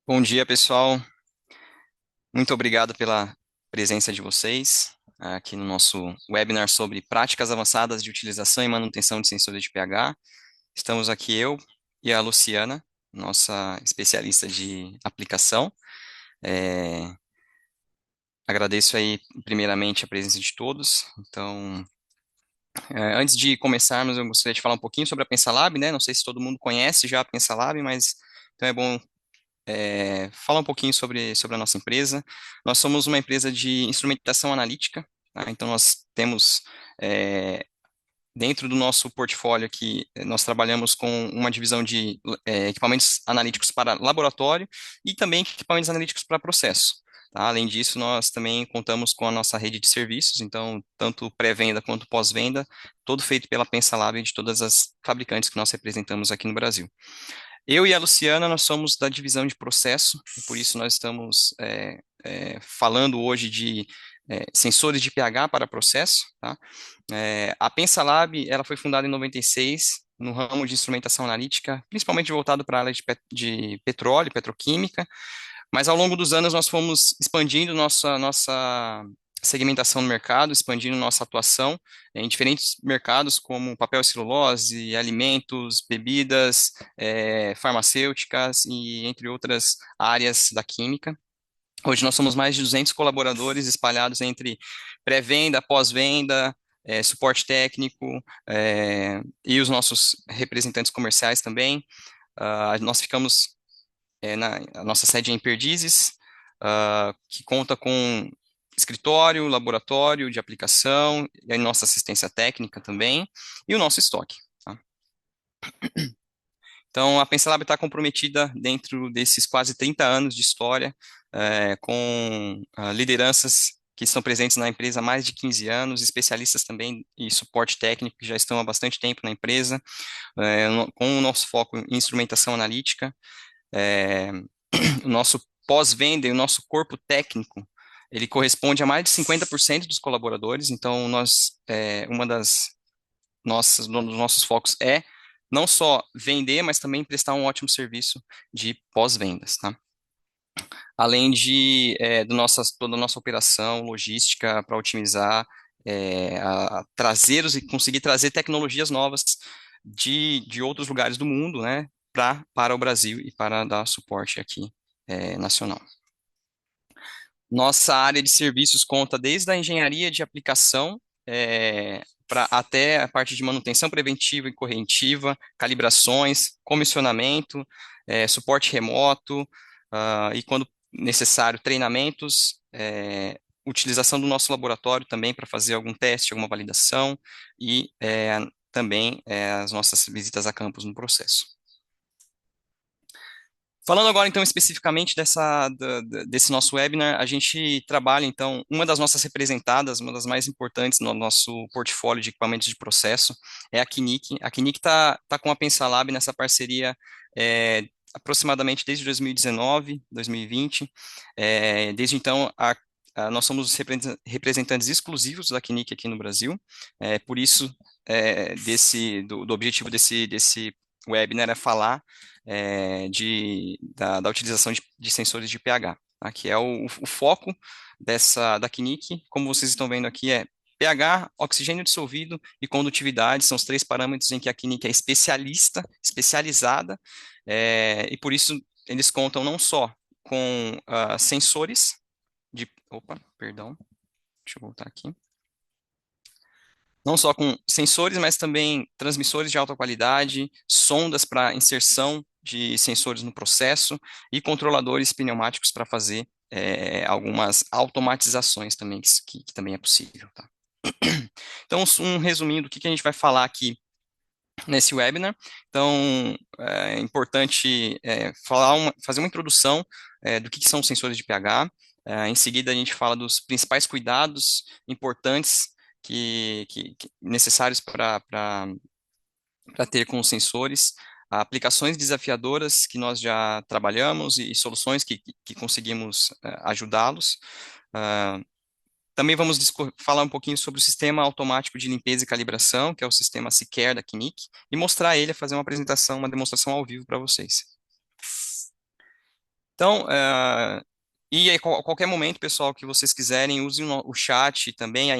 Bom dia, pessoal. Muito obrigado pela presença de vocês aqui no nosso webinar sobre práticas avançadas de utilização e manutenção de sensores de pH. Estamos aqui eu e a Luciana, nossa especialista de aplicação. É, Agradeço aí primeiramente a presença de todos. Então, antes de começarmos, eu gostaria de falar um pouquinho sobre a PensaLab, né? Não sei se todo mundo conhece já a PensaLab, mas então é bom falar um pouquinho sobre a nossa empresa. Nós somos uma empresa de instrumentação analítica, tá? Então, nós temos, é, dentro do nosso portfólio aqui, nós trabalhamos com uma divisão de equipamentos analíticos para laboratório e também equipamentos analíticos para processo. Tá? Além disso, nós também contamos com a nossa rede de serviços, então, tanto pré-venda quanto pós-venda, todo feito pela PensaLab de todas as fabricantes que nós representamos aqui no Brasil. Eu e a Luciana, nós somos da divisão de processo, e por isso nós estamos falando hoje de sensores de pH para processo. Tá? A PensaLab, ela foi fundada em 96, no ramo de instrumentação analítica, principalmente voltado para a área de petróleo, petroquímica, mas ao longo dos anos nós fomos expandindo nossa segmentação no mercado, expandindo nossa atuação em diferentes mercados, como papel e celulose, alimentos, bebidas, farmacêuticas e entre outras áreas da química. Hoje nós somos mais de 200 colaboradores espalhados entre pré-venda, pós-venda, suporte técnico, e os nossos representantes comerciais também. Nós ficamos a nossa sede é em Perdizes, que conta com escritório, laboratório de aplicação, e a nossa assistência técnica também, e o nosso estoque. Tá? Então, a Pensalab está comprometida dentro desses quase 30 anos de história, com lideranças que estão presentes na empresa há mais de 15 anos, especialistas também e suporte técnico que já estão há bastante tempo na empresa, com o nosso foco em instrumentação analítica. É, o nosso pós-venda e o nosso corpo técnico, ele corresponde a mais de 50% dos colaboradores, então uma um dos nossos focos é não só vender, mas também prestar um ótimo serviço de pós-vendas, tá? Além toda a nossa operação logística para otimizar, e conseguir trazer tecnologias novas de outros lugares do mundo, né, para o Brasil e para dar suporte aqui, nacional. Nossa área de serviços conta desde a engenharia de aplicação, até a parte de manutenção preventiva e corretiva, calibrações, comissionamento, suporte remoto, e quando necessário, treinamentos, utilização do nosso laboratório também para fazer algum teste, alguma validação e também as nossas visitas a campus no processo. Falando agora, então, especificamente desse nosso webinar, a gente trabalha, então, uma das nossas representadas, uma das mais importantes no nosso portfólio de equipamentos de processo, é a Kinic. A Kinic tá com a PensaLab nessa parceria aproximadamente desde 2019, 2020. Desde então, nós somos os representantes exclusivos da Kinic aqui no Brasil. Por isso, do objetivo desse webinar é falar da utilização de sensores de pH, tá? Que é o foco da Kinic, como vocês estão vendo aqui, é pH, oxigênio dissolvido e condutividade, são os três parâmetros em que a Kinic é especializada, e por isso eles contam não só com sensores opa, perdão, deixa eu voltar aqui. Não só com sensores, mas também transmissores de alta qualidade, sondas para inserção de sensores no processo e controladores pneumáticos para fazer algumas automatizações também, que também é possível. Tá? Então, um resuminho do que a gente vai falar aqui nesse webinar. Então, é importante fazer uma introdução do que são os sensores de pH. Em seguida, a gente fala dos principais cuidados importantes que necessários para ter com os sensores, aplicações desafiadoras que nós já trabalhamos e soluções que conseguimos ajudá-los. Ah, Também vamos falar um pouquinho sobre o sistema automático de limpeza e calibração, que é o sistema SeaCare da Kinic, e mostrar ele, fazer uma apresentação, uma demonstração ao vivo para vocês. Então, e aí, a qualquer momento, pessoal, que vocês quiserem, usem o chat também, a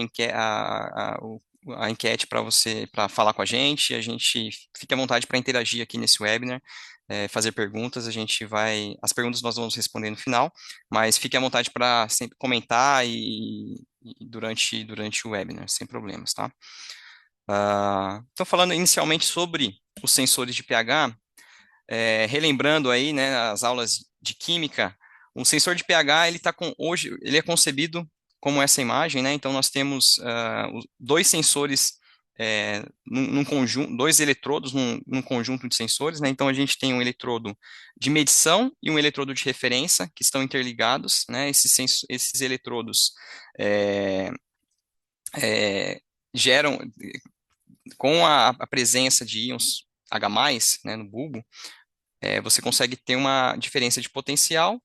enquete para para falar com a gente. A gente fique à vontade para interagir aqui nesse webinar, fazer perguntas. As perguntas nós vamos responder no final, mas fique à vontade para sempre comentar e durante o webinar, sem problemas, tá? Então, falando inicialmente sobre os sensores de pH. Relembrando aí, né, as aulas de química, um sensor de pH, hoje, ele é concebido como essa imagem, né, então nós temos dois sensores num conjunto, dois eletrodos num conjunto de sensores, né, então a gente tem um eletrodo de medição e um eletrodo de referência, que estão interligados, né, esses eletrodos é, é, geram, com a presença de íons H+, né, no bulbo, você consegue ter uma diferença de potencial,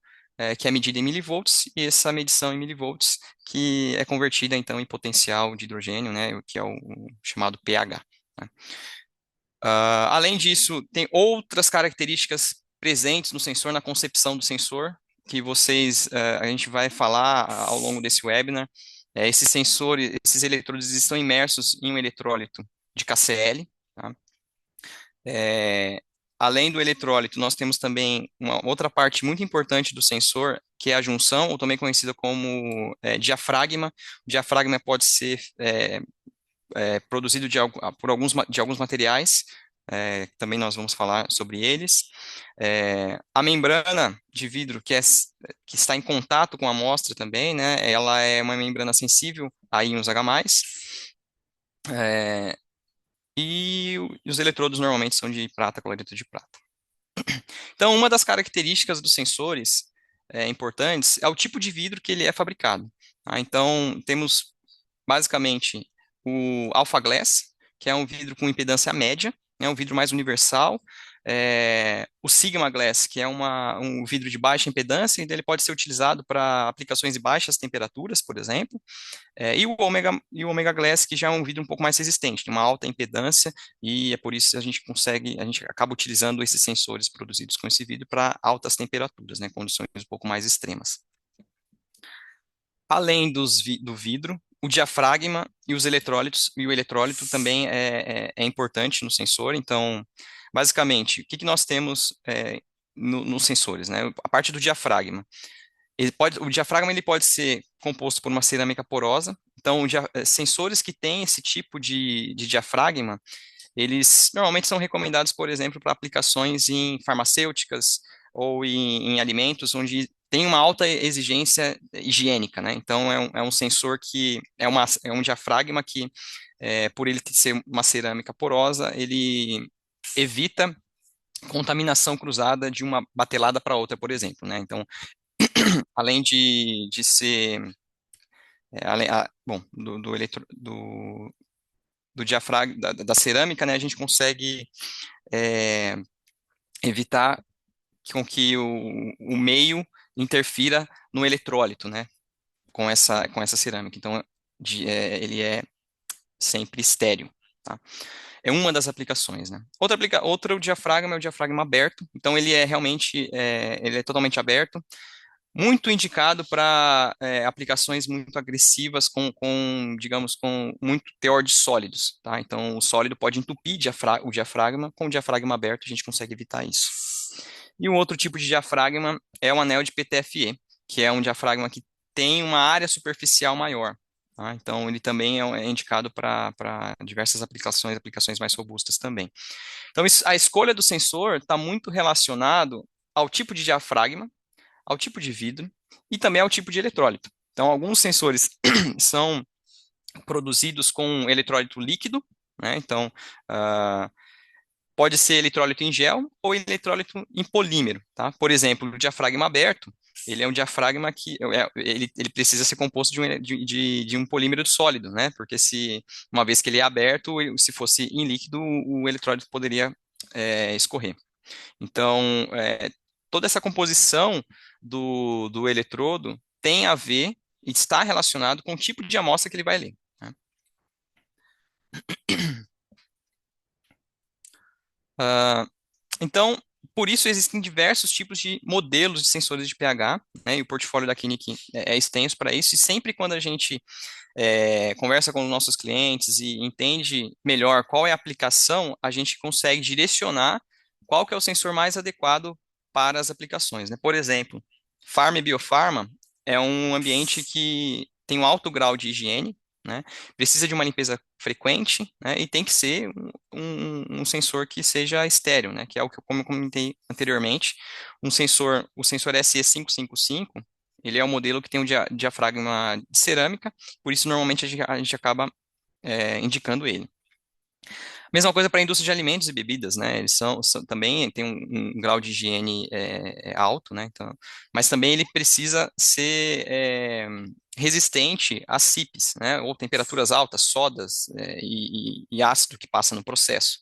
que é medida em milivolts, e essa medição em milivolts, que é convertida, então, em potencial de hidrogênio, né, que é o chamado pH. Né? Além disso, tem outras características presentes no sensor, na concepção do sensor, que a gente vai falar ao longo desse webinar. Esses sensores, esses eletrodos estão imersos em um eletrólito de KCl, tá? É, Além do eletrólito, nós temos também uma outra parte muito importante do sensor, que é a junção, ou também conhecida como diafragma. O diafragma pode ser produzido de alguns materiais, também nós vamos falar sobre eles. A membrana de vidro, que está em contato com a amostra também, né, ela é uma membrana sensível a íons H+, é, e os eletrodos normalmente são de prata, cloreto de prata. Então, uma das características dos sensores importantes é o tipo de vidro que ele é fabricado. Tá? Então, temos basicamente o Alpha Glass, que é um vidro com impedância média, é um vidro mais universal. O Sigma Glass, que é um vidro de baixa impedância, então ele pode ser utilizado para aplicações de baixas temperaturas, por exemplo. E o Omega Glass, que já é um vidro um pouco mais resistente, tem uma alta impedância, e é por isso que a gente acaba utilizando esses sensores produzidos com esse vidro para altas temperaturas, né, condições um pouco mais extremas. Além do vidro, o diafragma e os eletrólitos, e o eletrólito também é importante no sensor. Então, basicamente, o que nós temos nos sensores, né? A parte do diafragma. O diafragma ele pode ser composto por uma cerâmica porosa. Então, sensores que têm esse tipo de diafragma, eles normalmente são recomendados, por exemplo, para aplicações em farmacêuticas ou em alimentos onde tem uma alta exigência higiênica, né? Então, é um sensor que é um diafragma que, por ele ser uma cerâmica porosa, ele evita contaminação cruzada de uma batelada para outra, por exemplo, né? Então, além de ser, bom, do diafragma, da cerâmica, né, a gente consegue é, evitar com que o meio interfira no eletrólito, né, com essa cerâmica. Então, ele é sempre estéril, tá? É uma das aplicações, né? Outro diafragma é o diafragma aberto. Então, ele é totalmente aberto, muito indicado para aplicações muito agressivas digamos, com muito teor de sólidos, tá? Então, o sólido pode entupir o diafragma, com o diafragma aberto a gente consegue evitar isso. E um outro tipo de diafragma é o anel de PTFE, que é um diafragma que tem uma área superficial maior, tá? Então, ele também é indicado para diversas aplicações mais robustas também. Então, a escolha do sensor está muito relacionado ao tipo de diafragma, ao tipo de vidro e também ao tipo de eletrólito. Então, alguns sensores são produzidos com eletrólito líquido, né? Então, pode ser eletrólito em gel ou eletrólito em polímero, tá? Por exemplo, o diafragma aberto, ele é um diafragma que ele precisa ser composto de um polímero sólido, né? Porque uma vez que ele é aberto, se fosse em líquido, o eletrólito poderia escorrer. Então, toda essa composição do eletrodo tem a ver e está relacionado com o tipo de amostra que ele vai ler, né? Então, por isso existem diversos tipos de modelos de sensores de pH, né, e o portfólio da Clinic é extenso para isso, e sempre quando a gente conversa com os nossos clientes e entende melhor qual é a aplicação, a gente consegue direcionar qual que é o sensor mais adequado para as aplicações, né? Por exemplo, Pharma e Biofarma é um ambiente que tem um alto grau de higiene, né? Precisa de uma limpeza frequente, né? E tem que ser um sensor que seja estéreo, né? Que é o que como eu comentei anteriormente, o sensor SE555, ele é um modelo que tem um diafragma de cerâmica, por isso normalmente a gente acaba indicando ele. Mesma coisa para a indústria de alimentos e bebidas, né? Eles também tem um grau de higiene alto, né? Então, mas também ele precisa ser resistente a CIPs, né? Ou temperaturas altas, sodas e ácido que passa no processo.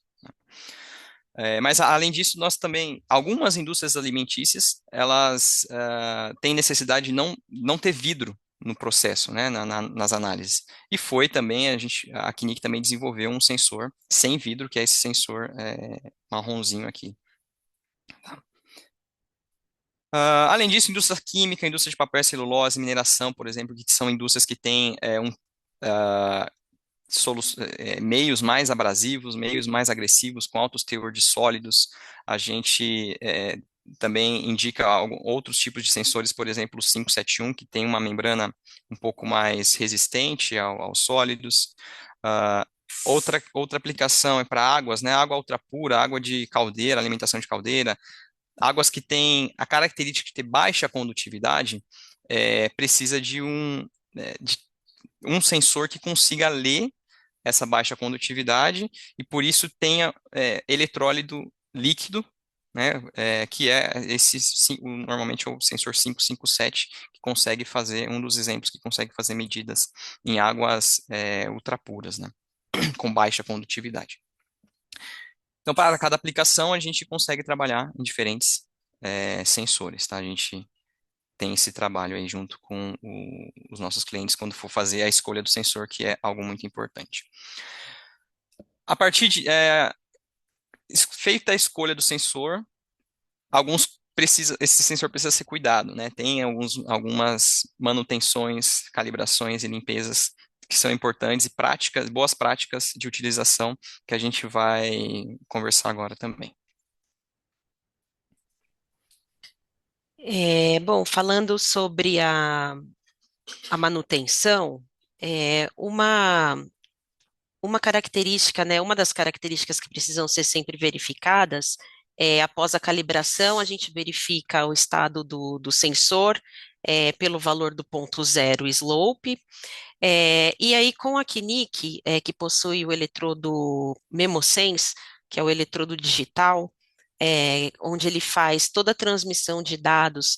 Mas além disso, nós também, algumas indústrias alimentícias, elas têm necessidade de não ter vidro no processo, né, nas análises. E foi também, a Kinic também desenvolveu um sensor sem vidro, que é esse sensor marronzinho aqui. Além disso, indústria química, indústria de papel e celulose, mineração, por exemplo, que são indústrias que têm ah, meios mais abrasivos, meios mais agressivos, com altos teor de sólidos. A gente também indica outros tipos de sensores, por exemplo, o 571, que tem uma membrana um pouco mais resistente aos sólidos. Ah, outra aplicação é para águas, né? Água ultrapura, água de caldeira, alimentação de caldeira, águas que têm a característica de ter baixa condutividade, precisa de um sensor que consiga ler essa baixa condutividade e por isso tenha eletrólito líquido, né, que é normalmente é o sensor 557, que consegue fazer, um dos exemplos que consegue fazer medidas em águas ultrapuras, né, com baixa condutividade. Então, para cada aplicação, a gente consegue trabalhar em diferentes sensores, tá? A gente tem esse trabalho aí junto com os nossos clientes quando for fazer a escolha do sensor, que é algo muito importante. A partir de feita a escolha do sensor, esse sensor precisa ser cuidado, né? Tem algumas manutenções, calibrações e limpezas que são importantes e boas práticas de utilização que a gente vai conversar agora também. Bom, falando sobre a manutenção, uma característica, né, uma das características que precisam ser sempre verificadas após a calibração, a gente verifica o estado do sensor pelo valor do ponto zero slope. E aí, com a Kinic, que possui o eletrodo MemoSense, que é o eletrodo digital, onde ele faz toda a transmissão de dados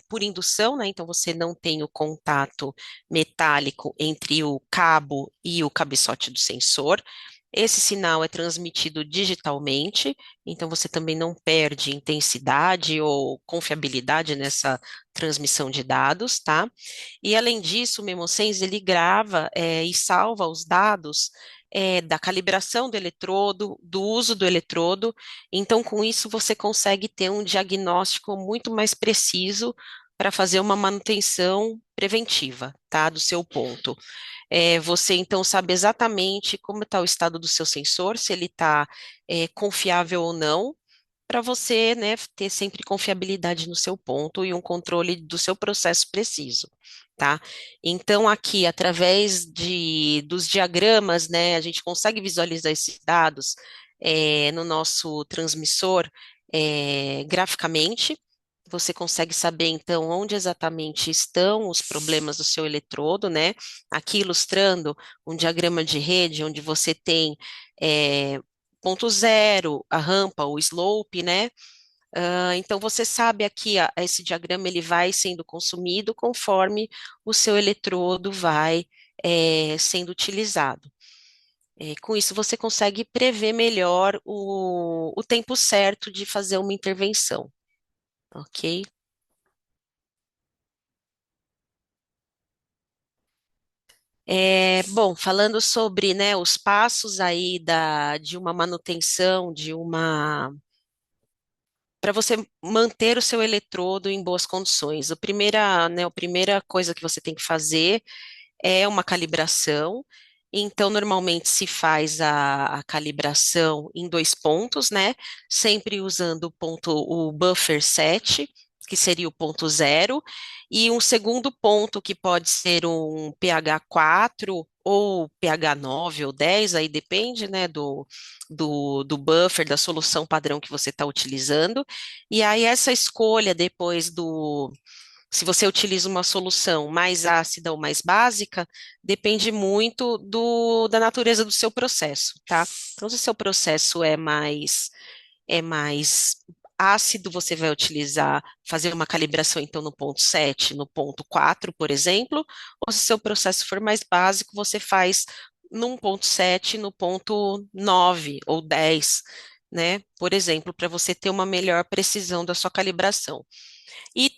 por indução, né? Então você não tem o contato metálico entre o cabo e o cabeçote do sensor. Esse sinal é transmitido digitalmente, então você também não perde intensidade ou confiabilidade nessa transmissão de dados, tá? E além disso, o MemoSense ele grava e salva os dados da calibração do eletrodo, do uso do eletrodo. Então, com isso, você consegue ter um diagnóstico muito mais preciso para fazer uma manutenção preventiva, tá, do seu ponto. Você então sabe exatamente como está o estado do seu sensor, se ele está confiável ou não, para você, né, ter sempre confiabilidade no seu ponto e um controle do seu processo preciso, tá? Então, aqui, através dos diagramas, né, a gente consegue visualizar esses dados no nosso transmissor graficamente. Você consegue saber, então, onde exatamente estão os problemas do seu eletrodo, né? Aqui ilustrando um diagrama de rede, onde você tem ponto zero, a rampa, o slope, né? Então você sabe aqui, esse diagrama ele vai sendo consumido conforme o seu eletrodo vai sendo utilizado. Com isso você consegue prever melhor o tempo certo de fazer uma intervenção, ok? Bom, falando sobre, né, os passos aí de uma manutenção, para você manter o seu eletrodo em boas condições. A primeira coisa que você tem que fazer é uma calibração. Então, normalmente se faz a calibração em dois pontos, né? Sempre usando o buffer 7, que seria o ponto zero, e um segundo ponto que pode ser um pH 4 ou pH 9 ou 10, aí depende, né, do buffer, da solução padrão que você está utilizando. E aí essa escolha depois se você utiliza uma solução mais ácida ou mais básica, depende muito da natureza do seu processo, tá? Então, se o seu processo é mais ácido, você vai fazer uma calibração, então, no ponto 7, no ponto 4, por exemplo, ou se o seu processo for mais básico, você faz num ponto 7, no ponto 9 ou 10, né? Por exemplo, para você ter uma melhor precisão da sua calibração. E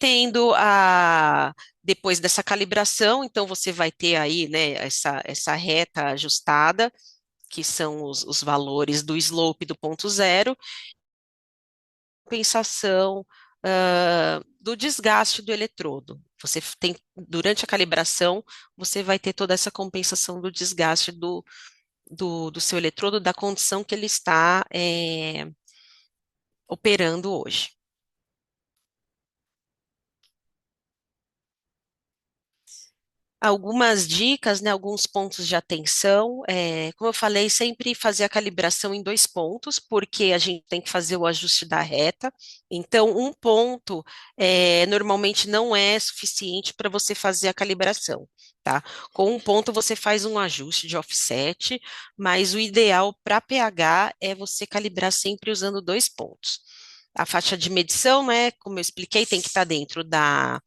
depois dessa calibração, então você vai ter aí, né, essa reta ajustada, que são os valores do slope do ponto zero, compensação, do desgaste do eletrodo. Durante a calibração, você vai ter toda essa compensação do desgaste do seu eletrodo, da condição que ele está, operando hoje. Algumas dicas, né, alguns pontos de atenção. Como eu falei, sempre fazer a calibração em dois pontos, porque a gente tem que fazer o ajuste da reta. Então, um ponto normalmente não é suficiente para você fazer a calibração, tá? Com um ponto você faz um ajuste de offset, mas o ideal para pH é você calibrar sempre usando dois pontos. A faixa de medição, né, como eu expliquei, tem que estar dentro da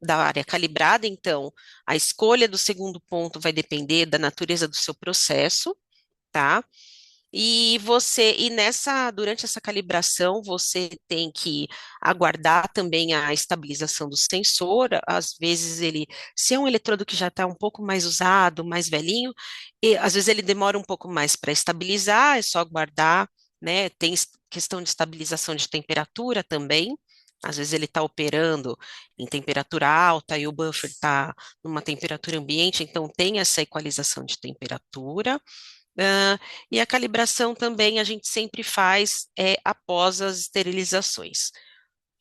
área calibrada, então a escolha do segundo ponto vai depender da natureza do seu processo, tá? Durante essa calibração, você tem que aguardar também a estabilização do sensor. Às vezes se é um eletrodo que já está um pouco mais usado, mais velhinho, e às vezes ele demora um pouco mais para estabilizar, é só aguardar, né? Tem questão de estabilização de temperatura também. Às vezes ele está operando em temperatura alta e o buffer está numa temperatura ambiente, então tem essa equalização de temperatura. Ah, e a calibração também a gente sempre faz após as esterilizações,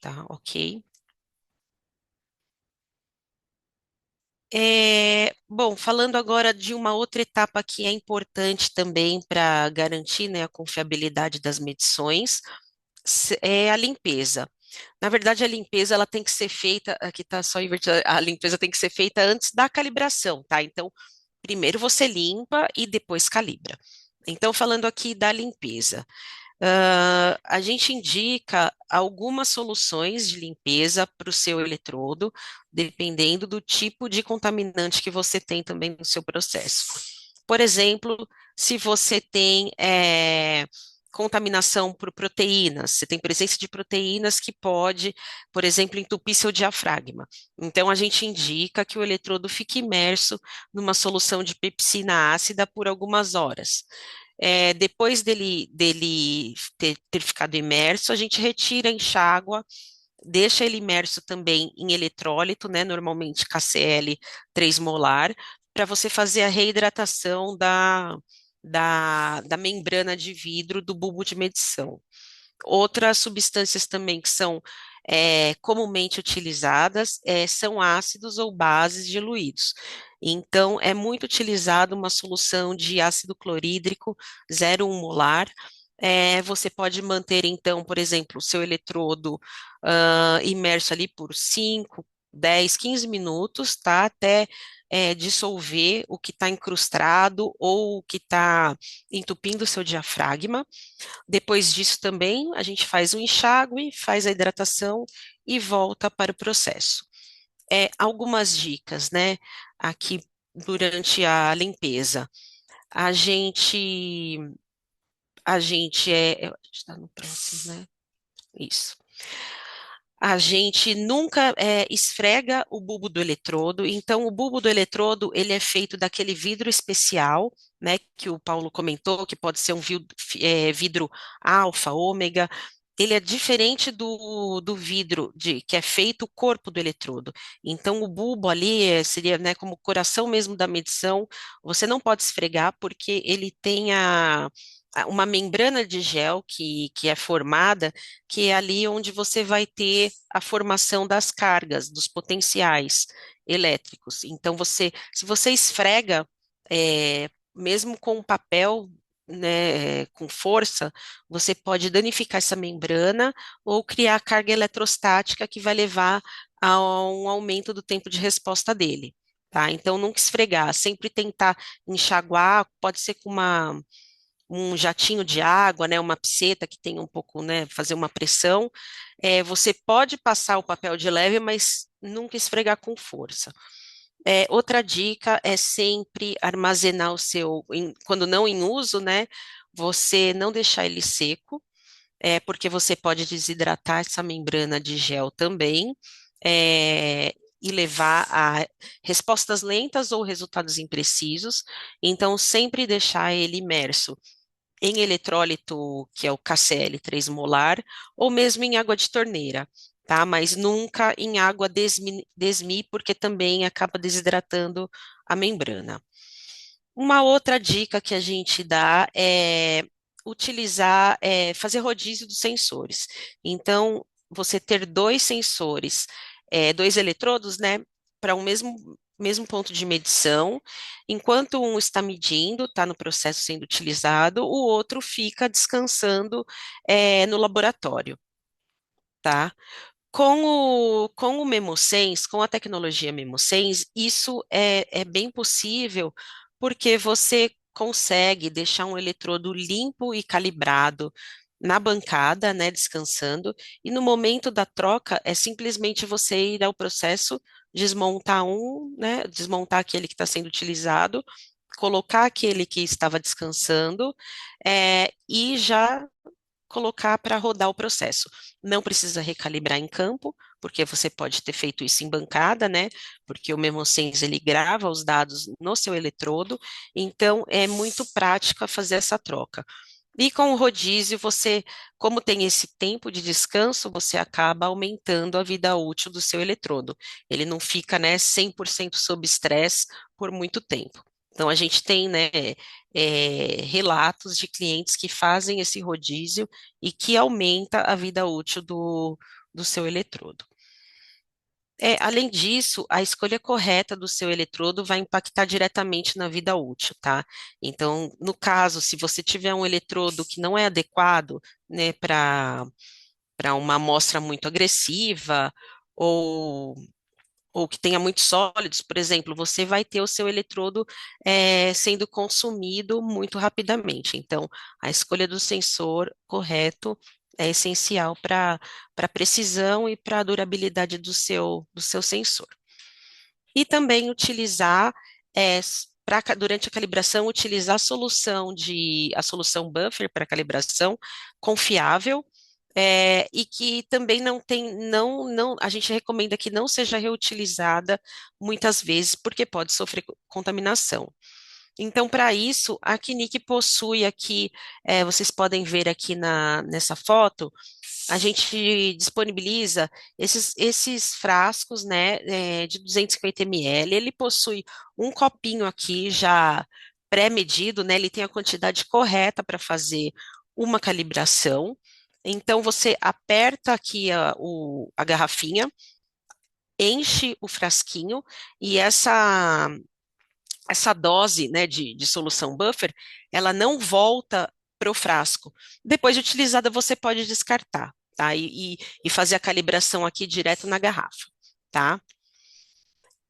tá? Ok? Bom, falando agora de uma outra etapa que é importante também para garantir, né, a confiabilidade das medições, é a limpeza. Na verdade, a limpeza ela tem que ser feita, aqui está só invertido, a limpeza tem que ser feita antes da calibração, tá? Então, primeiro você limpa e depois calibra. Então, falando aqui da limpeza. A gente indica algumas soluções de limpeza para o seu eletrodo, dependendo do tipo de contaminante que você tem também no seu processo. Por exemplo, se você tem contaminação por proteínas, você tem presença de proteínas que pode, por exemplo, entupir seu diafragma. Então, a gente indica que o eletrodo fique imerso numa solução de pepsina ácida por algumas horas. Depois dele ter ficado imerso, a gente retira, enxágua, deixa ele imerso também em eletrólito, né, normalmente KCl 3 molar, para você fazer a reidratação da membrana de vidro do bulbo de medição. Outras substâncias também que são comumente utilizadas são ácidos ou bases diluídos. Então, é muito utilizado uma solução de ácido clorídrico 0,1 molar. Você pode manter, então, por exemplo, o seu eletrodo imerso ali por 5, 10, 15 minutos, tá? Até dissolver o que está incrustado ou o que está entupindo o seu diafragma. Depois disso também, a gente faz o enxágue, faz a hidratação e volta para o processo. Algumas dicas, né, aqui durante a limpeza. A gente, a gente está no próximo, né? Isso. A gente nunca esfrega o bulbo do eletrodo, então o bulbo do eletrodo ele é feito daquele vidro especial, né, que o Paulo comentou, que pode ser um vidro alfa, ômega. ele é diferente do vidro que é feito o corpo do eletrodo. Então, o bulbo ali seria, né, como o coração mesmo da medição. Você não pode esfregar porque ele tem uma membrana de gel que é formada, que é ali onde você vai ter a formação das cargas, dos potenciais elétricos. Então, se você esfrega, mesmo com o papel, né, com força, você pode danificar essa membrana ou criar carga eletrostática que vai levar a um aumento do tempo de resposta dele. Tá? Então, nunca esfregar, sempre tentar enxaguar, pode ser com um jatinho de água, né, uma piceta que tem um pouco, né, fazer uma pressão. Você pode passar o papel de leve, mas nunca esfregar com força. Outra dica é sempre armazenar o seu, quando não em uso, né? Você não deixar ele seco, porque você pode desidratar essa membrana de gel também, e levar a respostas lentas ou resultados imprecisos. Então, sempre deixar ele imerso em eletrólito, que é o KCl 3 molar, ou mesmo em água de torneira, tá? Mas nunca em água desmi, porque também acaba desidratando a membrana. Uma outra dica que a gente dá é utilizar, fazer rodízio dos sensores. Então, você ter dois sensores, dois eletrodos, né, para um mesmo ponto de medição, enquanto um está medindo, está no processo sendo utilizado, o outro fica descansando, no laboratório, tá? Com o MemoSense, com a tecnologia MemoSense, isso é bem possível, porque você consegue deixar um eletrodo limpo e calibrado na bancada, né, descansando, e no momento da troca é simplesmente você ir ao processo, desmontar né, desmontar aquele que está sendo utilizado, colocar aquele que estava descansando, e já colocar para rodar o processo. Não precisa recalibrar em campo, porque você pode ter feito isso em bancada, né? Porque o MemoSense ele grava os dados no seu eletrodo, então é muito prático fazer essa troca. E com o rodízio, como tem esse tempo de descanso, você acaba aumentando a vida útil do seu eletrodo. Ele não fica, né, 100% sob estresse por muito tempo. Então, a gente tem, né, relatos de clientes que fazem esse rodízio e que aumenta a vida útil do seu eletrodo. Além disso, a escolha correta do seu eletrodo vai impactar diretamente na vida útil, tá? Então, no caso, se você tiver um eletrodo que não é adequado, né, para uma amostra muito agressiva, ou ou que tenha muitos sólidos, por exemplo, você vai ter o seu eletrodo sendo consumido muito rapidamente. Então, a escolha do sensor correto é essencial para a precisão e para a durabilidade do seu sensor. E também utilizar, durante a calibração, utilizar a solução buffer para calibração confiável, e que também não tem, a gente recomenda que não seja reutilizada muitas vezes, porque pode sofrer contaminação. Então, para isso, a Knick possui aqui, vocês podem ver aqui nessa foto, a gente disponibiliza esses frascos, né, de 250 ml. Ele possui um copinho aqui já pré-medido, né, ele tem a quantidade correta para fazer uma calibração. Então, você aperta aqui a garrafinha, enche o frasquinho e essa dose, né, de solução buffer, ela não volta para o frasco. Depois de utilizada, você pode descartar, tá? E fazer a calibração aqui direto na garrafa, tá?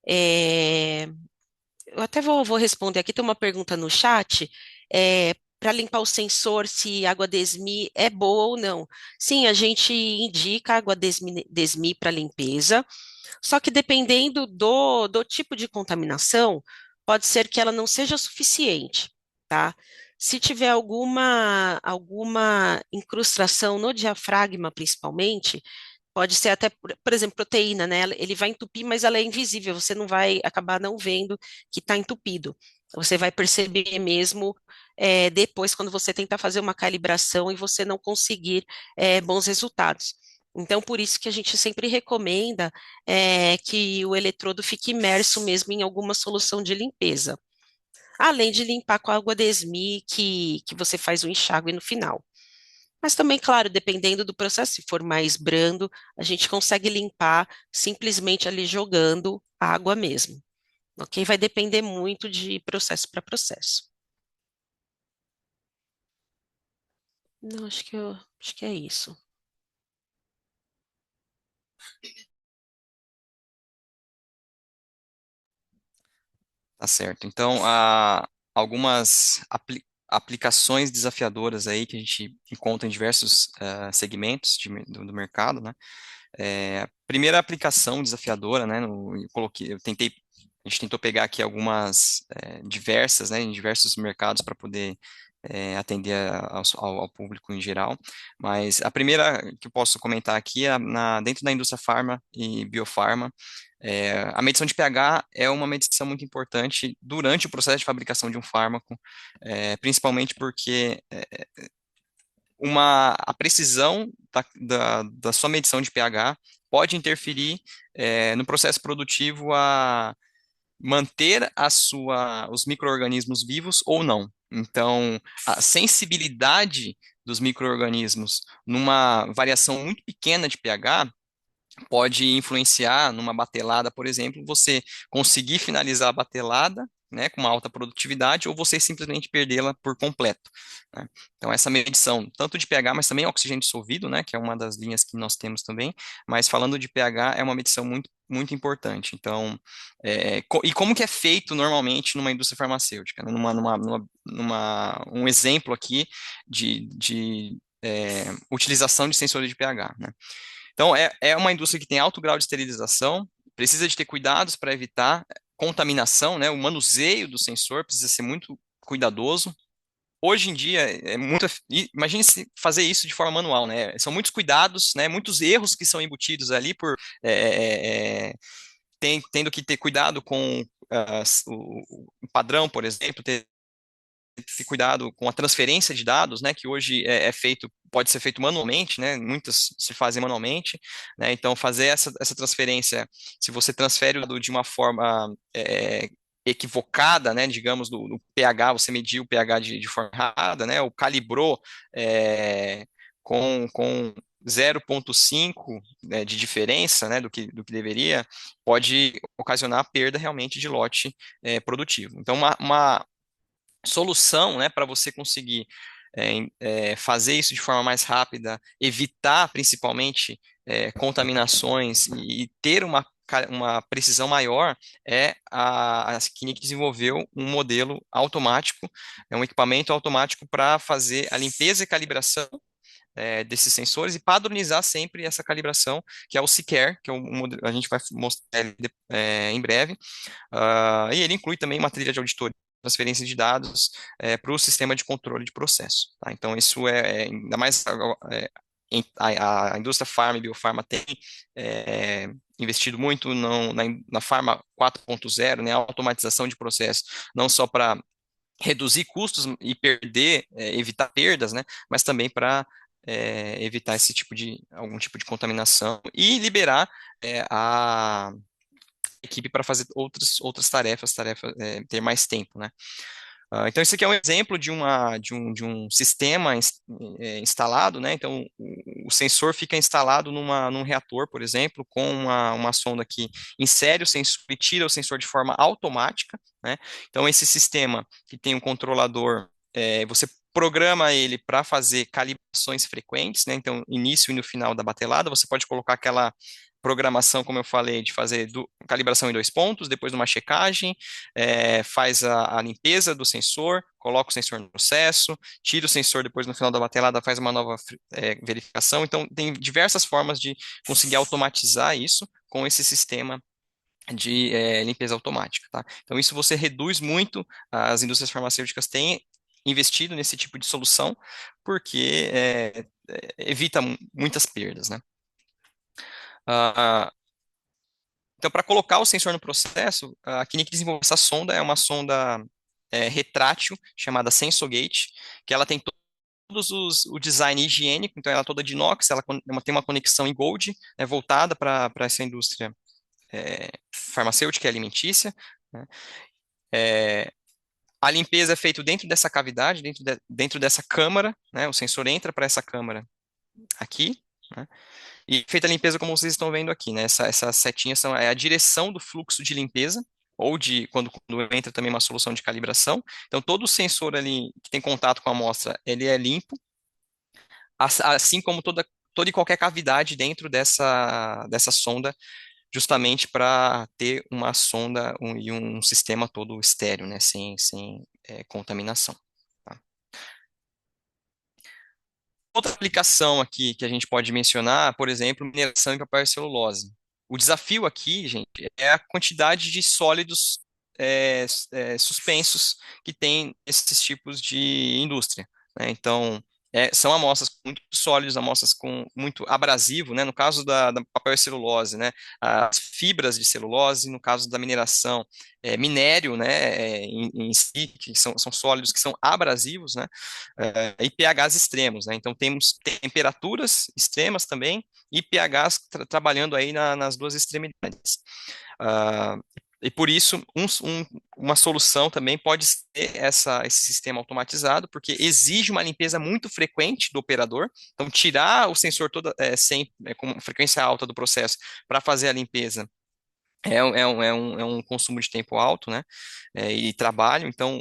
É, eu até vou responder aqui, tem uma pergunta no chat, para limpar o sensor, se água Desmi é boa ou não. Sim, a gente indica água Desmi para limpeza, só que dependendo do tipo de contaminação, pode ser que ela não seja suficiente, tá? Se tiver alguma incrustação no diafragma, principalmente, pode ser até, por exemplo, proteína, né? Ele vai entupir, mas ela é invisível, você não vai acabar não vendo que está entupido. Você vai perceber mesmo depois, quando você tentar fazer uma calibração e você não conseguir bons resultados. Então, por isso que a gente sempre recomenda que o eletrodo fique imerso mesmo em alguma solução de limpeza, além de limpar com água desmi, que você faz o enxágue no final. Mas também, claro, dependendo do processo, se for mais brando, a gente consegue limpar simplesmente ali jogando água mesmo, ok? Vai depender muito de processo para processo. Não, acho que é isso. Tá certo. Então, algumas aplicações desafiadoras aí que a gente encontra em diversos segmentos do mercado, né? Primeira aplicação desafiadora, né? A gente tentou pegar aqui algumas diversas, né? Em diversos mercados para poder atender ao público em geral. Mas a primeira que eu posso comentar aqui é dentro da indústria farma e biofarma. A medição de pH é uma medição muito importante durante o processo de fabricação de um fármaco, principalmente porque a precisão da sua medição de pH pode interferir no processo produtivo a manter os micro-organismos vivos ou não. Então, a sensibilidade dos micro-organismos numa variação muito pequena de pH pode influenciar numa batelada, por exemplo, você conseguir finalizar a batelada, né, com uma alta produtividade, ou você simplesmente perdê-la por completo, né? Então, essa medição, tanto de pH, mas também oxigênio dissolvido, né, que é uma das linhas que nós temos também, mas falando de pH, é uma medição muito, muito importante. Então, e como que é feito normalmente numa indústria farmacêutica, né? Um exemplo aqui de utilização de sensores de pH, né? Então, é uma indústria que tem alto grau de esterilização, precisa de ter cuidados para evitar contaminação, né? O manuseio do sensor precisa ser muito cuidadoso. Hoje em dia, imagine se fazer isso de forma manual, né? São muitos cuidados, né? Muitos erros que são embutidos ali tendo que ter cuidado com o padrão, por exemplo, ter cuidado com a transferência de dados, né, que hoje pode ser feito manualmente, né, muitas se fazem manualmente, né, então fazer essa transferência, se você transfere o dado de uma forma equivocada, né, digamos, do pH, você mediu o pH de forma errada, né, ou calibrou com 0,5 de diferença, né, do que deveria, pode ocasionar perda realmente de lote produtivo. Então, uma solução, né, para você conseguir fazer isso de forma mais rápida, evitar principalmente contaminações e ter uma precisão maior, a Kinic desenvolveu um modelo automático, um equipamento automático para fazer a limpeza e calibração desses sensores e padronizar sempre essa calibração, que é o CCARE, que é um modelo, a gente vai mostrar ele, em breve. E ele inclui também uma trilha de auditoria, transferência de dados para o sistema de controle de processo. Tá? Então, isso ainda mais a indústria farma e biofarma tem investido muito na farma 4.0, né, a automatização de processo, não só para reduzir custos e evitar perdas, né, mas também para evitar algum tipo de contaminação e liberar a equipe para fazer outras tarefas, ter mais tempo, né? Então, isso aqui é um exemplo de um sistema instalado, né? Então, o sensor fica instalado num reator, por exemplo, com uma sonda que insere o sensor e tira o sensor de forma automática, né? Então, esse sistema que tem um controlador, você programa ele para fazer calibrações frequentes, né? Então, início e no final da batelada, você pode colocar aquela programação, como eu falei, de fazer calibração em 2 pontos, depois de uma checagem, faz a limpeza do sensor, coloca o sensor no processo, tira o sensor depois no final da batelada, faz uma nova verificação. Então, tem diversas formas de conseguir automatizar isso com esse sistema de limpeza automática, tá? Então, isso você reduz muito, as indústrias farmacêuticas têm investido nesse tipo de solução, porque evita muitas perdas, né? Ah, então, para colocar o sensor no processo, a Kinic desenvolveu essa sonda, é uma sonda retrátil, chamada SensoGate, que ela tem o design higiênico, então ela é toda de inox, ela tem uma conexão em Gold, voltada para essa indústria farmacêutica e alimentícia, né? É, a limpeza é feita dentro dessa cavidade, dentro dessa câmara, né? O sensor entra para essa câmara aqui, né? E feita a limpeza como vocês estão vendo aqui, né? Essas setinhas é a direção do fluxo de limpeza, ou de quando entra também uma solução de calibração. Então, todo o sensor ali que tem contato com a amostra, ele é limpo, assim como toda e qualquer cavidade dentro dessa sonda, justamente para ter uma sonda e um sistema todo estéreo, né? Sem contaminação. Tá? Outra aplicação aqui que a gente pode mencionar, por exemplo, mineração em papel e celulose. O desafio aqui, gente, é a quantidade de sólidos suspensos que tem esses tipos de indústria, né? Então, são amostras muito sólidas, amostras com muito abrasivo, né? No caso da papel e celulose, né? As fibras de celulose, no caso da mineração, minério, né? Em si, que são sólidos que são abrasivos, né? E pHs extremos, né? Então temos temperaturas extremas também e pHs trabalhando aí nas duas extremidades. Uh, e por isso, uma solução também pode ser esse sistema automatizado, porque exige uma limpeza muito frequente do operador. Então, tirar o sensor com frequência alta do processo para fazer a limpeza é um consumo de tempo alto, né? E trabalho. Então,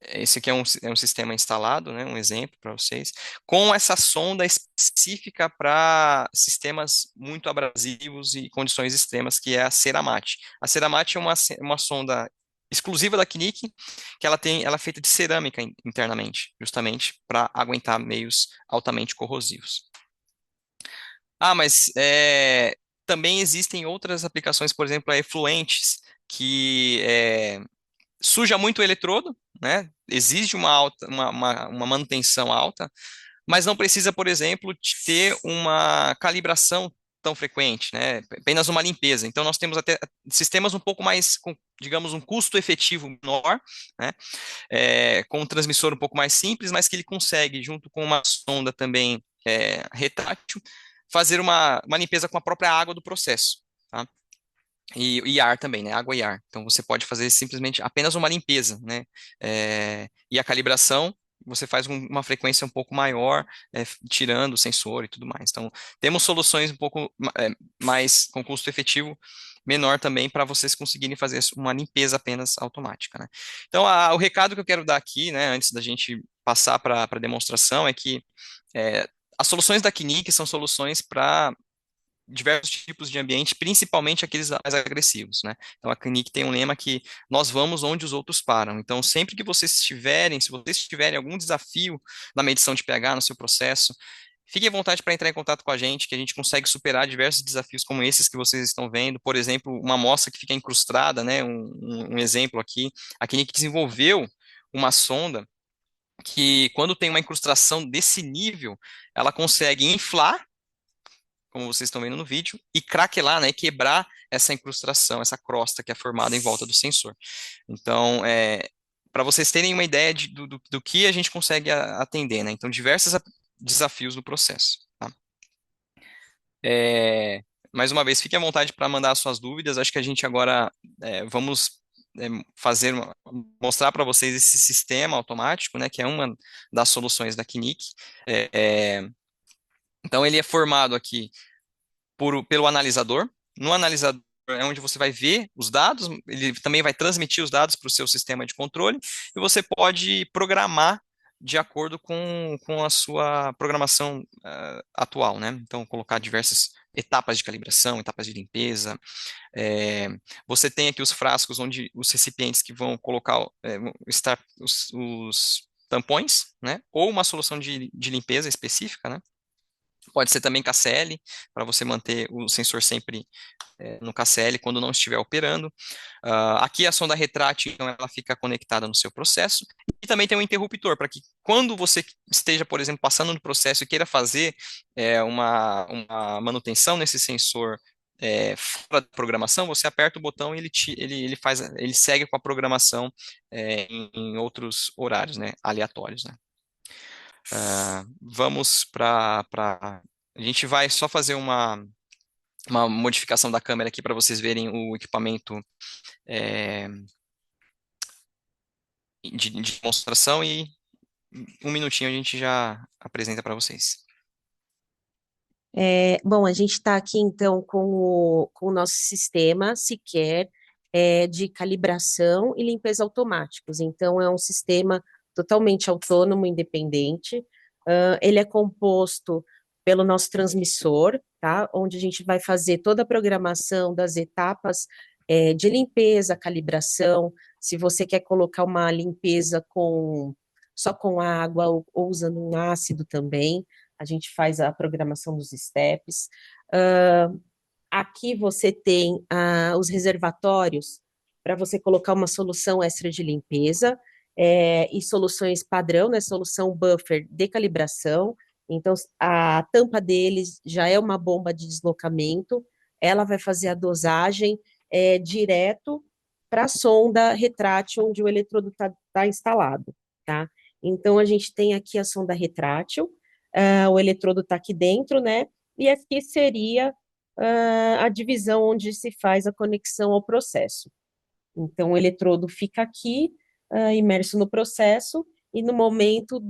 esse aqui é um sistema instalado, né, um exemplo para vocês, com essa sonda específica para sistemas muito abrasivos e condições extremas, que é a Ceramate. A Ceramate é uma sonda exclusiva da Knick, que ela é feita de cerâmica internamente, justamente para aguentar meios altamente corrosivos. Mas também existem outras aplicações, por exemplo, efluentes, que suja muito o eletrodo, né? Exige uma manutenção alta, mas não precisa, por exemplo, de ter uma calibração tão frequente, né? Apenas uma limpeza. Então, nós temos até sistemas um pouco mais, digamos, um custo efetivo menor, né? Com um transmissor um pouco mais simples, mas que ele consegue, junto com uma sonda também retrátil, fazer uma limpeza com a própria água do processo. Tá? E ar também, né? Água e ar. Então você pode fazer simplesmente apenas uma limpeza, né? E a calibração você faz uma frequência um pouco maior, tirando o sensor e tudo mais. Então temos soluções um pouco mais com custo efetivo menor também para vocês conseguirem fazer uma limpeza apenas automática, né? Então o recado que eu quero dar aqui, né, antes da gente passar para a demonstração, é que as soluções da Knick são soluções para diversos tipos de ambiente, principalmente aqueles mais agressivos, né? Então a Knick tem um lema que nós vamos onde os outros param. Então sempre que se vocês tiverem algum desafio na medição de pH no seu processo, fiquem à vontade para entrar em contato com a gente, que a gente consegue superar diversos desafios como esses que vocês estão vendo. Por exemplo, uma amostra que fica incrustada, né? Um exemplo aqui, a Knick desenvolveu uma sonda que, quando tem uma incrustação desse nível, ela consegue inflar, como vocês estão vendo no vídeo, e craquelar, né, quebrar essa incrustação, essa crosta que é formada em volta do sensor. Então, para vocês terem uma ideia do que a gente consegue atender, né? Então, diversos desafios do processo. Tá? Mais uma vez, fique à vontade para mandar suas dúvidas. Acho que a gente agora vamos fazer mostrar para vocês esse sistema automático, né, que é uma das soluções da Knick. Então, ele é formado aqui pelo analisador. No analisador é onde você vai ver os dados, ele também vai transmitir os dados para o seu sistema de controle, e você pode programar de acordo com a sua programação atual, né? Então, colocar diversas etapas de calibração, etapas de limpeza. Você tem aqui os frascos onde os recipientes que vão colocar, vão estar os tampões, né? Ou uma solução de limpeza específica, né? Pode ser também KCl, para você manter o sensor sempre no KCl quando não estiver operando. Aqui a sonda retrátil, então, ela fica conectada no seu processo. E também tem um interruptor, para que quando você esteja, por exemplo, passando no processo e queira fazer uma manutenção nesse sensor fora da programação, você aperta o botão e ele segue com a programação em outros horários, né, aleatórios, né? Vamos para a gente vai só fazer uma modificação da câmera aqui para vocês verem o equipamento é, de demonstração e um minutinho a gente já apresenta para vocês. Bom, a gente está aqui então com o nosso sistema sequer de calibração e limpeza automáticos. Então, é um sistema totalmente autônomo, independente. Ele é composto pelo nosso transmissor, tá? Onde a gente vai fazer toda a programação das etapas de limpeza, calibração. Se você quer colocar uma limpeza só com água ou usando um ácido também, a gente faz a programação dos steps. Aqui você tem os reservatórios para você colocar uma solução extra de limpeza e soluções padrão, né? Solução buffer de calibração. Então, a tampa deles já é uma bomba de deslocamento, ela vai fazer a dosagem direto para a sonda retrátil onde o eletrodo está instalado, tá? Então, a gente tem aqui a sonda retrátil, o eletrodo está aqui dentro, né? E aqui seria a divisão onde se faz a conexão ao processo. Então, o eletrodo fica aqui, imerso no processo, e no momento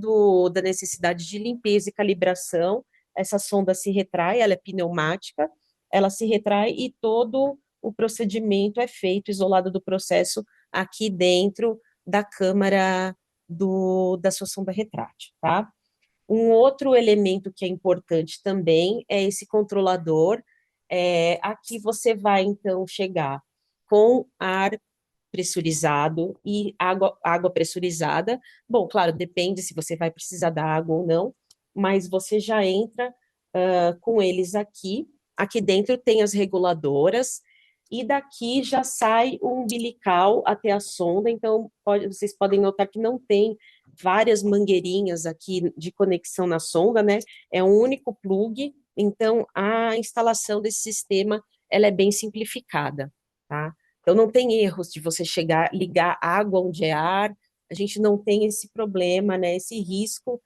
da necessidade de limpeza e calibração, essa sonda se retrai, ela é pneumática, ela se retrai e todo o procedimento é feito isolado do processo aqui dentro da câmara da sua sonda retrátil, tá? Um outro elemento que é importante também é esse controlador. Aqui você vai, então, chegar com ar pressurizado e água pressurizada. Bom, claro, depende se você vai precisar da água ou não, mas você já entra com eles aqui. Aqui dentro tem as reguladoras, e daqui já sai o umbilical até a sonda, então vocês podem notar que não tem várias mangueirinhas aqui de conexão na sonda, né? É um único plug, então a instalação desse sistema ela é bem simplificada, tá? Então não tem erros de você chegar, ligar água onde é ar, a gente não tem esse problema, né? Esse risco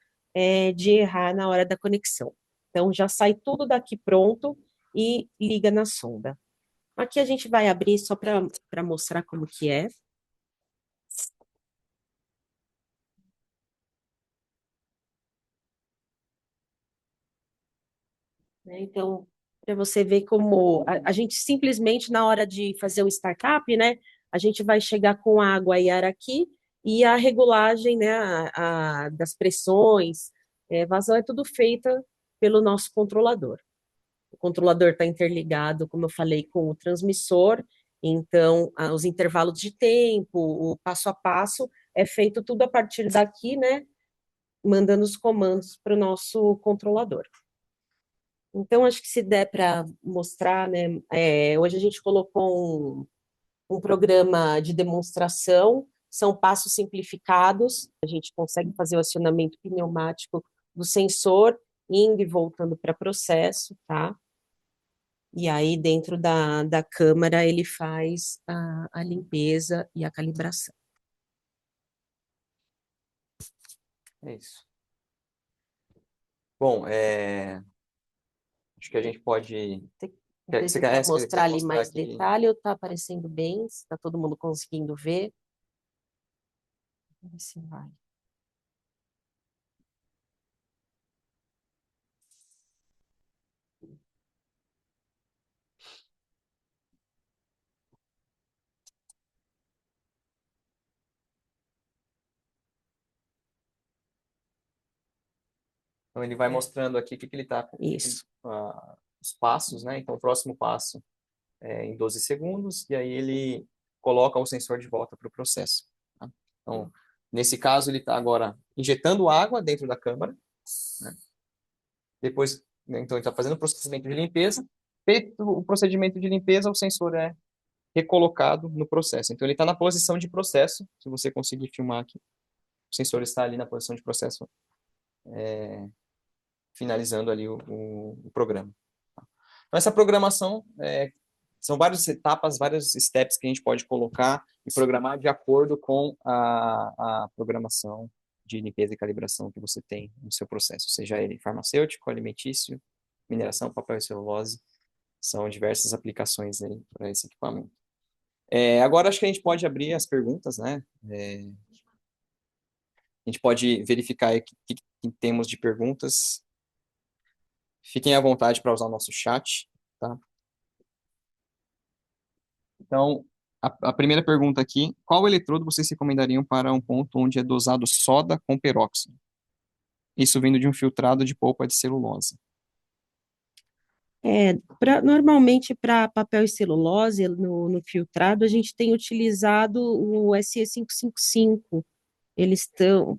de errar na hora da conexão. Então já sai tudo daqui pronto e liga na sonda. Aqui a gente vai abrir só para mostrar como que é. Né? Então, para você ver como a gente simplesmente, na hora de fazer o startup, né, a gente vai chegar com água e ar aqui, e a regulagem, né, das pressões, vazão é tudo feita pelo nosso controlador. O controlador está interligado, como eu falei, com o transmissor, então os intervalos de tempo, o passo a passo, é feito tudo a partir daqui, né, mandando os comandos para o nosso controlador. Então, acho que se der para mostrar, né, hoje a gente colocou um programa de demonstração, são passos simplificados, a gente consegue fazer o acionamento pneumático do sensor, indo e voltando para processo, tá? E aí, dentro da câmara, ele faz a limpeza e a calibração. É isso. Bom, acho que a gente pode. Você quer mostrar ali mostrar mais aqui? detalhe ou está aparecendo bem? Está todo mundo conseguindo ver? Vamos ver se vai. Então, ele vai mostrando aqui o que ele está. Isso. Os passos, né? Então, o próximo passo é em 12 segundos, e aí ele coloca o sensor de volta para o processo. Tá? Então, nesse caso, ele está agora injetando água dentro da câmara, né? Depois, né, então, ele está fazendo o procedimento de limpeza. Feito o procedimento de limpeza, o sensor é recolocado no processo. Então, ele está na posição de processo. Se você conseguir filmar aqui, o sensor está ali na posição de processo, finalizando ali o programa. Então, essa programação são várias etapas, vários steps que a gente pode colocar e programar de acordo com a programação de limpeza e calibração que você tem no seu processo, seja ele farmacêutico, alimentício, mineração, papel e celulose, são diversas aplicações aí para esse equipamento. Agora acho que a gente pode abrir as perguntas, né? A gente pode verificar aí o que temos de perguntas. Fiquem à vontade para usar o nosso chat, tá? Então, a primeira pergunta aqui, qual eletrodo vocês recomendariam para um ponto onde é dosado soda com peróxido? Isso vindo de um filtrado de polpa de celulose. Normalmente, para papel e celulose, no filtrado, a gente tem utilizado o SE555. Eles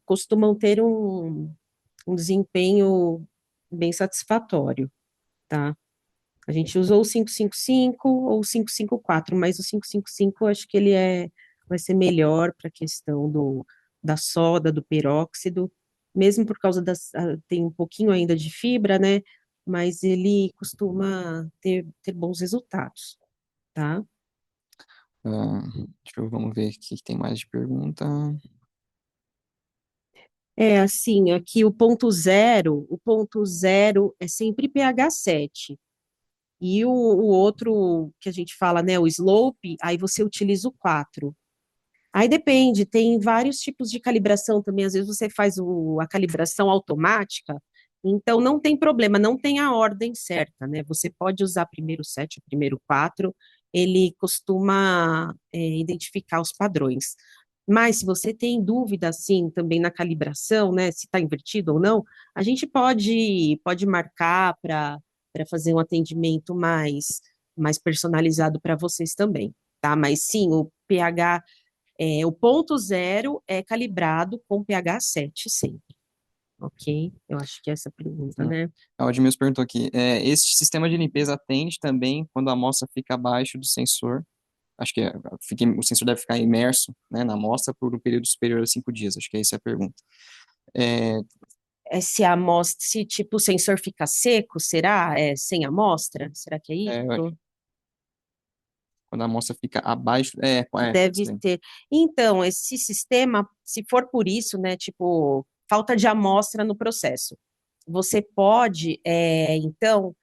costumam ter um desempenho bem satisfatório, tá? A gente usou o 555 ou o 554, mas o 555 eu acho que vai ser melhor para a questão da soda, do peróxido, mesmo por causa tem um pouquinho ainda de fibra, né? Mas ele costuma ter bons resultados, tá? Vamos ver o que tem mais de pergunta. Assim, aqui o ponto zero é sempre pH 7. E o outro que a gente fala, né, o slope, aí você utiliza o 4. Aí depende, tem vários tipos de calibração também. Às vezes você faz a calibração automática, então não tem problema, não tem a ordem certa, né? Você pode usar primeiro 7, primeiro 4, ele costuma identificar os padrões. Mas se você tem dúvida, assim, também na calibração, né, se está invertido ou não, a gente pode marcar para fazer um atendimento mais personalizado para vocês também, tá? Mas sim, o ponto zero é calibrado com pH 7 sempre, ok? Eu acho que é essa pergunta, né? O Edmilson perguntou aqui, este sistema de limpeza atende também quando a amostra fica abaixo do sensor? Acho que o sensor deve ficar imerso, né, na amostra por um período superior a 5 dias. Acho que essa é a pergunta. Se a amostra, se tipo o sensor fica seco, será? Sem amostra? Será que é isso? Quando a amostra fica abaixo. Deve Sim. ter. Então, esse sistema, se for por isso, né, tipo, falta de amostra no processo, você pode, então,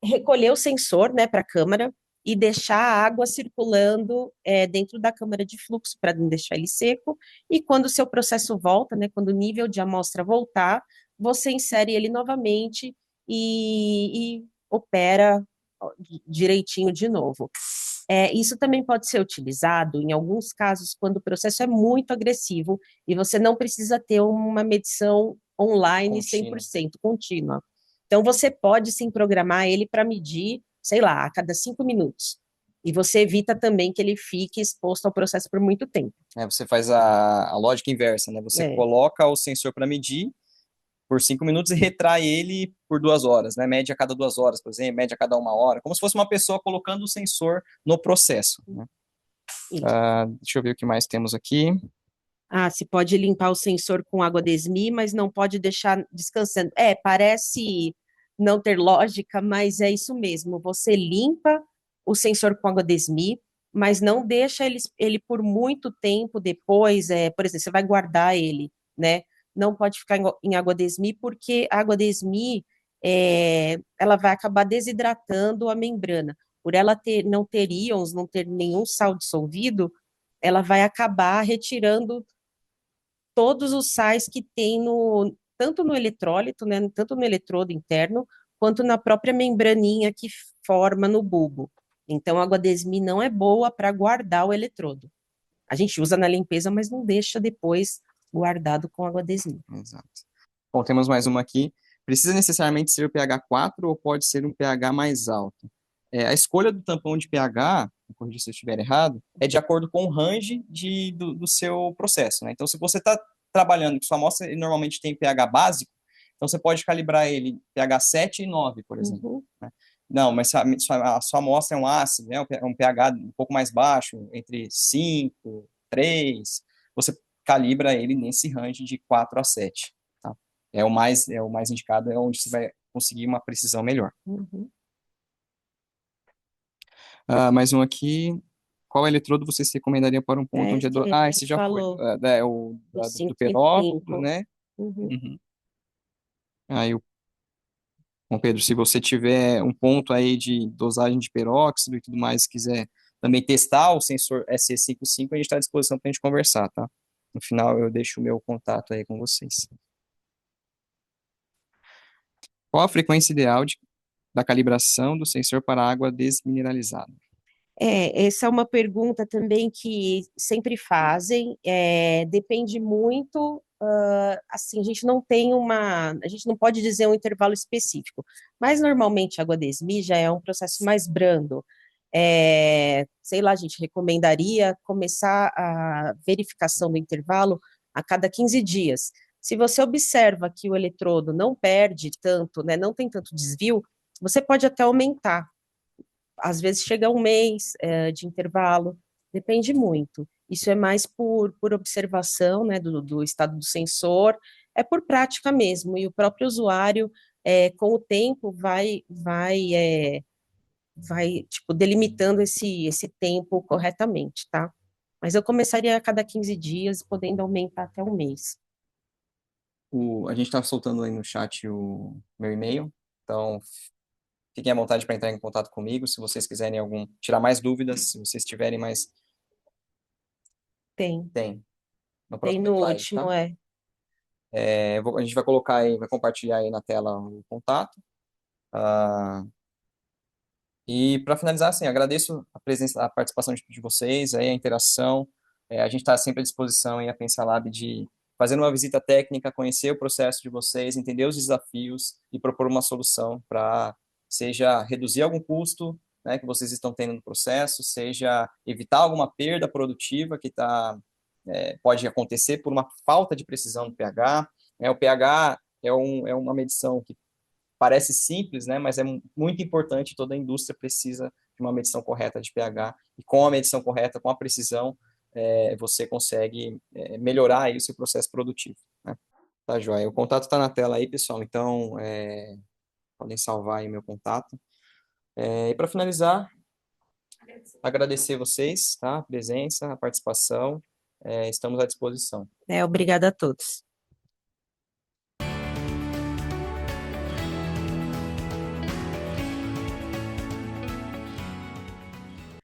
recolher o sensor, né, para a câmara e deixar a água circulando dentro da câmara de fluxo para não deixar ele seco. E quando o seu processo volta, né, quando o nível de amostra voltar, você insere ele novamente e opera direitinho de novo. Isso também pode ser utilizado em alguns casos quando o processo é muito agressivo e você não precisa ter uma medição online 100% contínua. Então, você pode sim programar ele para medir, sei lá, a cada 5 minutos. E você evita também que ele fique exposto ao processo por muito tempo. Você faz a lógica inversa, né? Você coloca o sensor para medir por 5 minutos e retrai ele por 2 horas, né? Mede a cada 2 horas, por exemplo, mede a cada 1 hora, como se fosse uma pessoa colocando o sensor no processo, né? Deixa eu ver o que mais temos aqui. Se pode limpar o sensor com água desmi, mas não pode deixar descansando. Parece não ter lógica, mas é isso mesmo. Você limpa o sensor com água desmi, mas não deixa ele por muito tempo depois. Por exemplo, você vai guardar ele, né? Não pode ficar em água desmi, porque a água desmi ela vai acabar desidratando a membrana. Por ela não ter íons, não ter nenhum sal dissolvido, ela vai acabar retirando todos os sais que tem tanto no eletrólito, né, tanto no eletrodo interno, quanto na própria membraninha que forma no bulbo. Então, a água desmi não é boa para guardar o eletrodo. A gente usa na limpeza, mas não deixa depois guardado com água desmi. Exato. Bom, temos mais uma aqui. Precisa necessariamente ser o pH 4 ou pode ser um pH mais alto? A escolha do tampão de pH, me corrija se eu estiver errado, é de acordo com o range do seu processo, né? Então, se você está trabalhando, que sua amostra normalmente tem pH básico, então você pode calibrar ele pH 7 e 9, por exemplo. Né? Não, mas a sua amostra é um ácido, né? Um pH um pouco mais baixo, entre 5, 3, você calibra ele nesse range de 4 a 7. Tá? É o mais indicado, é onde você vai conseguir uma precisão melhor. Uhum. Mais um aqui. Qual eletrodo você se recomendaria para um ponto onde Esse a esse gente já foi. falou, É o o do cinco vinte e peróxido, cinco. né? Uhum. Uhum. Aí, bom, Pedro, se você tiver um ponto aí de dosagem de peróxido e tudo mais, quiser também testar o sensor SE55, a gente está à disposição para a gente conversar, tá? No final, eu deixo o meu contato aí com vocês. Qual a frequência ideal da calibração do sensor para água desmineralizada? Essa é uma pergunta também que sempre fazem, depende muito, assim, a gente não pode dizer um intervalo específico, mas normalmente a água desmi já é um processo mais brando. Sei lá, a gente recomendaria começar a verificação do intervalo a cada 15 dias. Se você observa que o eletrodo não perde tanto, né, não tem tanto desvio, você pode até aumentar, às vezes chega a um mês de intervalo, depende muito. Isso é mais por observação, né, do estado do sensor, é por prática mesmo, e o próprio usuário, com o tempo, vai tipo, delimitando esse tempo corretamente, tá? Mas eu começaria a cada 15 dias, podendo aumentar até um mês. A gente está soltando aí no chat o meu e-mail, então fiquem à vontade para entrar em contato comigo, se vocês quiserem tirar mais dúvidas, se vocês tiverem mais, Tem, tem, no tem próximo no slide, tá? último, é. A gente vai colocar aí, vai compartilhar aí na tela o contato. Ah, e para finalizar, assim, agradeço a presença, a participação de vocês, aí, a interação. A gente está sempre à disposição aí, a Pensa Lab, de fazer uma visita técnica, conhecer o processo de vocês, entender os desafios e propor uma solução para, seja reduzir algum custo, né, que vocês estão tendo no processo, seja evitar alguma perda produtiva que pode acontecer por uma falta de precisão do pH. O pH é uma medição que parece simples, né, mas é muito importante, toda a indústria precisa de uma medição correta de pH, e com a medição correta, com a precisão, você consegue melhorar aí o seu processo produtivo, né? Tá, joia. O contato está na tela aí, pessoal, então podem salvar aí meu contato. E para finalizar, agradecer vocês, tá? A presença, a participação, estamos à disposição. Obrigada a todos.